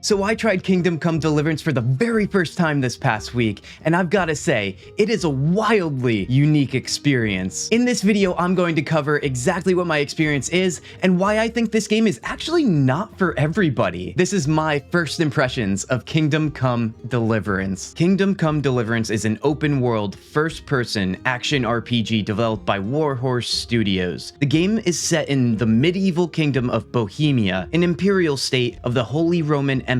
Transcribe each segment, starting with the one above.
So I tried Kingdom Come Deliverance for the very first time this past week, and I've gotta say, it is a wildly unique experience. In this video, I'm going to cover exactly what my experience is and why I think this game is actually not for everybody. This is my first impressions of Kingdom Come Deliverance. Kingdom Come Deliverance is an open world, first-person action RPG developed by Warhorse Studios. The game is set in the medieval kingdom of Bohemia, an imperial state of the Holy Roman Empire,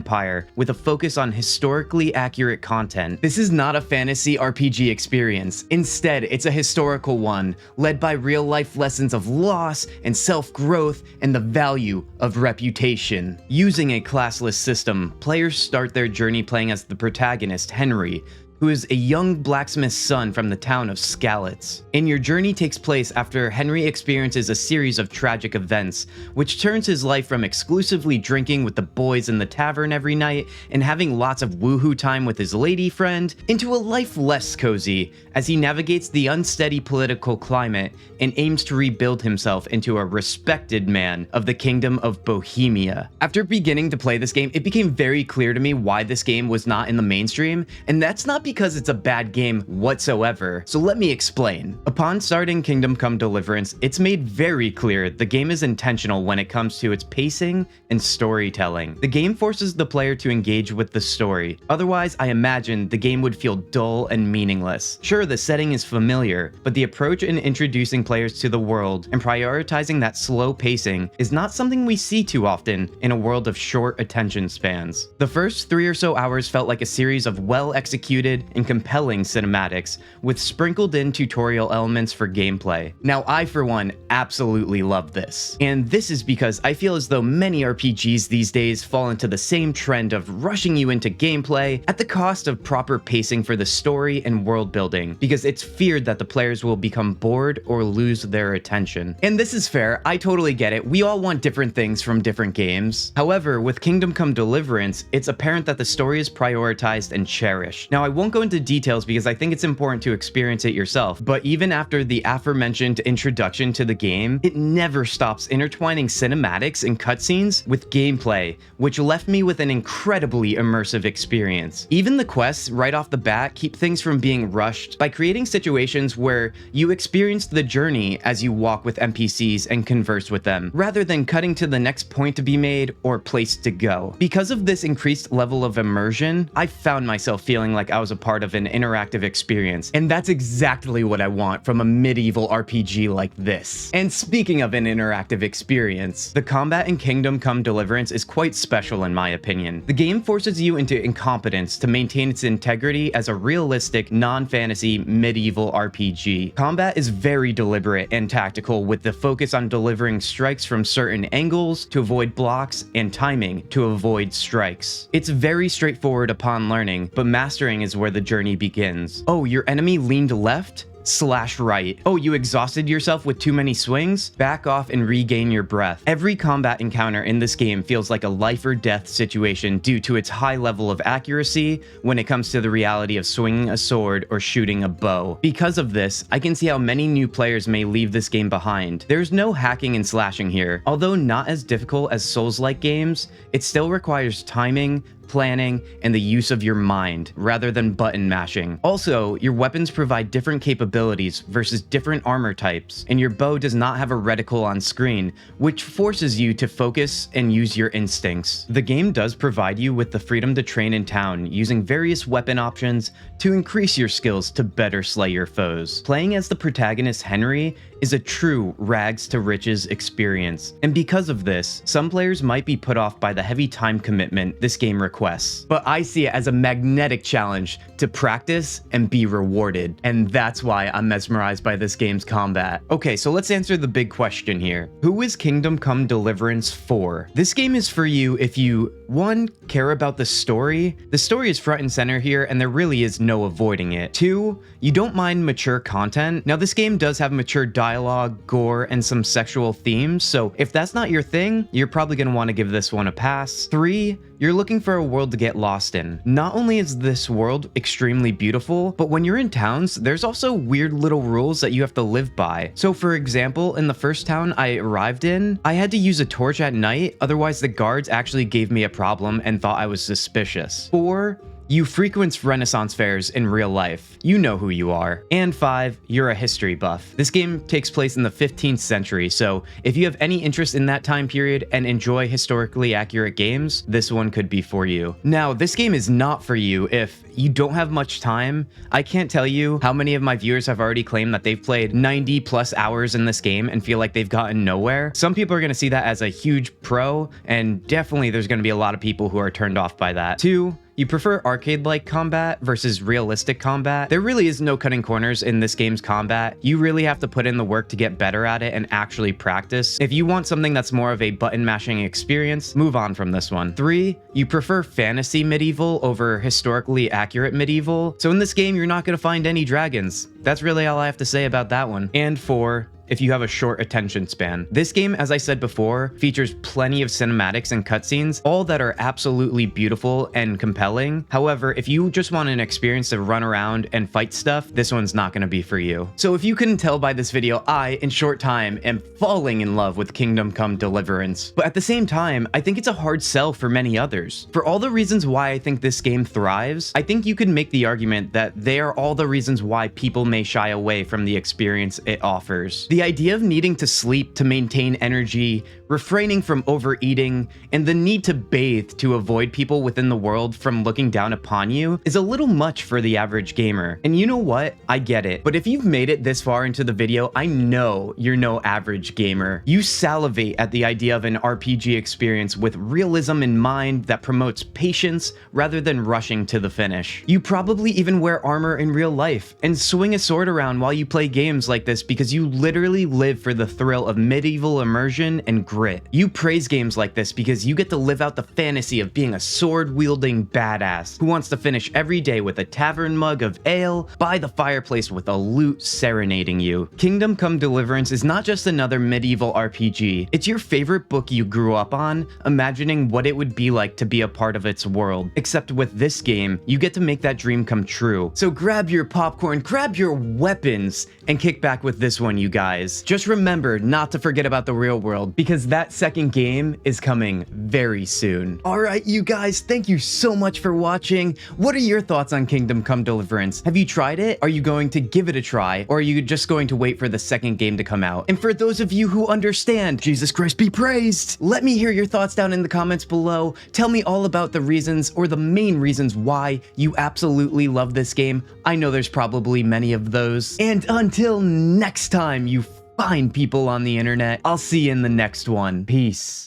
with a focus on historically accurate content. This is not a fantasy RPG experience. Instead, it's a historical one, led by real-life lessons of loss and self-growth and the value of reputation. Using a classless system, players start their journey playing as the protagonist, Henry, who is a young blacksmith's son from the town of Skalitz. And your journey takes place after Henry experiences a series of tragic events, which turns his life from exclusively drinking with the boys in the tavern every night and having lots of woohoo time with his lady friend into a life less cozy as he navigates the unsteady political climate and aims to rebuild himself into a respected man of the kingdom of Bohemia. After beginning to play this game, it became very clear to me why this game was not in the mainstream, and that's not because it's a bad game whatsoever. So let me explain. Upon starting Kingdom Come Deliverance, it's made very clear the game is intentional when it comes to its pacing and storytelling. The game forces the player to engage with the story. Otherwise, I imagine the game would feel dull and meaningless. Sure, the setting is familiar, but the approach in introducing players to the world and prioritizing that slow pacing is not something we see too often in a world of short attention spans. The first 3 or so hours felt like a series of well-executed and compelling cinematics, with sprinkled in tutorial elements for gameplay. Now, I for one absolutely love this. And this is because I feel as though many RPGs these days fall into the same trend of rushing you into gameplay at the cost of proper pacing for the story and world building, because it's feared that the players will become bored or lose their attention. And this is fair, I totally get it. We all want different things from different games. However, with Kingdom Come Deliverance, it's apparent that the story is prioritized and cherished. Now, I won't go into details because I think it's important to experience it yourself, but even after the aforementioned introduction to the game, it never stops intertwining cinematics and cutscenes with gameplay, which left me with an incredibly immersive experience. Even the quests right off the bat keep things from being rushed by creating situations where you experience the journey as you walk with NPCs and converse with them, rather than cutting to the next point to be made or place to go. Because of this increased level of immersion, I found myself feeling like I was a part of an interactive experience, and that's exactly what I want from a medieval RPG like this. And speaking of an interactive experience, the combat in Kingdom Come Deliverance is quite special in my opinion. The game forces you into incompetence to maintain its integrity as a realistic, non-fantasy medieval RPG. Combat is very deliberate and tactical, with the focus on delivering strikes from certain angles to avoid blocks and timing to avoid strikes. It's very straightforward upon learning, but mastering is where the journey begins. Oh, your enemy leaned left? Slash right. Oh, you exhausted yourself with too many swings? Back off and regain your breath. Every combat encounter in this game feels like a life or death situation due to its high level of accuracy when it comes to the reality of swinging a sword or shooting a bow. Because of this, I can see how many new players may leave this game behind. There's no hacking and slashing here. Although not as difficult as Souls-like games, it still requires timing, planning, and the use of your mind, rather than button mashing. Also, your weapons provide different capabilities versus different armor types, and your bow does not have a reticle on screen, which forces you to focus and use your instincts. The game does provide you with the freedom to train in town, using various weapon options to increase your skills to better slay your foes. Playing as the protagonist Henry is a true rags to riches experience, and because of this, some players might be put off by the heavy time commitment this game requests. But I see it as a magnetic challenge to practice and be rewarded, and that's why I'm mesmerized by this game's combat. Okay, so let's answer the big question here. Who is Kingdom Come Deliverance for? This game is for you if you, 1, care about the story. The story is front and center here, and there really is no avoiding it. 2, you don't mind mature content. Now, this game does have mature dialogue, gore, and some sexual themes, so if that's not your thing, you're probably going to want to give this one a pass. 3, you're looking for a world to get lost in. Not only is this world extremely beautiful, but when you're in towns, there's also weird little rules that you have to live by. So for example, in the first town I arrived in, I had to use a torch at night, otherwise the guards actually gave me a problem and thought I was suspicious. 4, you frequent Renaissance fairs in real life. You know who you are. And 5, you're a history buff. This game takes place in the 15th century, so if you have any interest in that time period and enjoy historically accurate games, this one could be for you. Now, this game is not for you if you don't have much time. I can't tell you how many of my viewers have already claimed that they've played 90 plus hours in this game and feel like they've gotten nowhere. Some people are going to see that as a huge pro, and definitely there's going to be a lot of people who are turned off by that. 2, you prefer arcade-like combat versus realistic combat. There really is no cutting corners in this game's combat. You really have to put in the work to get better at it and actually practice. If you want something that's more of a button-mashing experience, move on from this one. 3, you prefer fantasy medieval over historically accurate medieval. So in this game, you're not going to find any dragons. That's really all I have to say about that one. And 4, if you have a short attention span. This game, as I said before, features plenty of cinematics and cutscenes, all that are absolutely beautiful and compelling. However, if you just want an experience to run around and fight stuff, this one's not going to be for you. So if you couldn't tell by this video, I, in short time, am falling in love with Kingdom Come Deliverance. But at the same time, I think it's a hard sell for many others. For all the reasons why I think this game thrives, I think you could make the argument that they are all the reasons why people may shy away from the experience it offers. The idea of needing to sleep to maintain energy, refraining from overeating, and the need to bathe to avoid people within the world from looking down upon you is a little much for the average gamer. And you know what? I get it. But if you've made it this far into the video, I know you're no average gamer. You salivate at the idea of an RPG experience with realism in mind that promotes patience rather than rushing to the finish. You probably even wear armor in real life and swing a sword around while you play games like this because you literally live for the thrill of medieval immersion and grit. You praise games like this because you get to live out the fantasy of being a sword-wielding badass who wants to finish every day with a tavern mug of ale by the fireplace with a lute serenading you. Kingdom Come Deliverance is not just another medieval RPG. It's your favorite book you grew up on, imagining what it would be like to be a part of its world. Except with this game, you get to make that dream come true. So grab your popcorn, grab your weapons, and kick back with this one, you guys. Just remember not to forget about the real world, because that second game is coming very soon. Alright, you guys, thank you so much for watching. What are your thoughts on Kingdom Come Deliverance? Have you tried it? Are you going to give it a try? Or are you just going to wait for the second game to come out? And for those of you who understand, Jesus Christ be praised, let me hear your thoughts down in the comments below. Tell me all about the reasons or the main reasons why you absolutely love this game. I know there's probably many of those. And until next time, you fine people on the internet, I'll see you in the next one. Peace.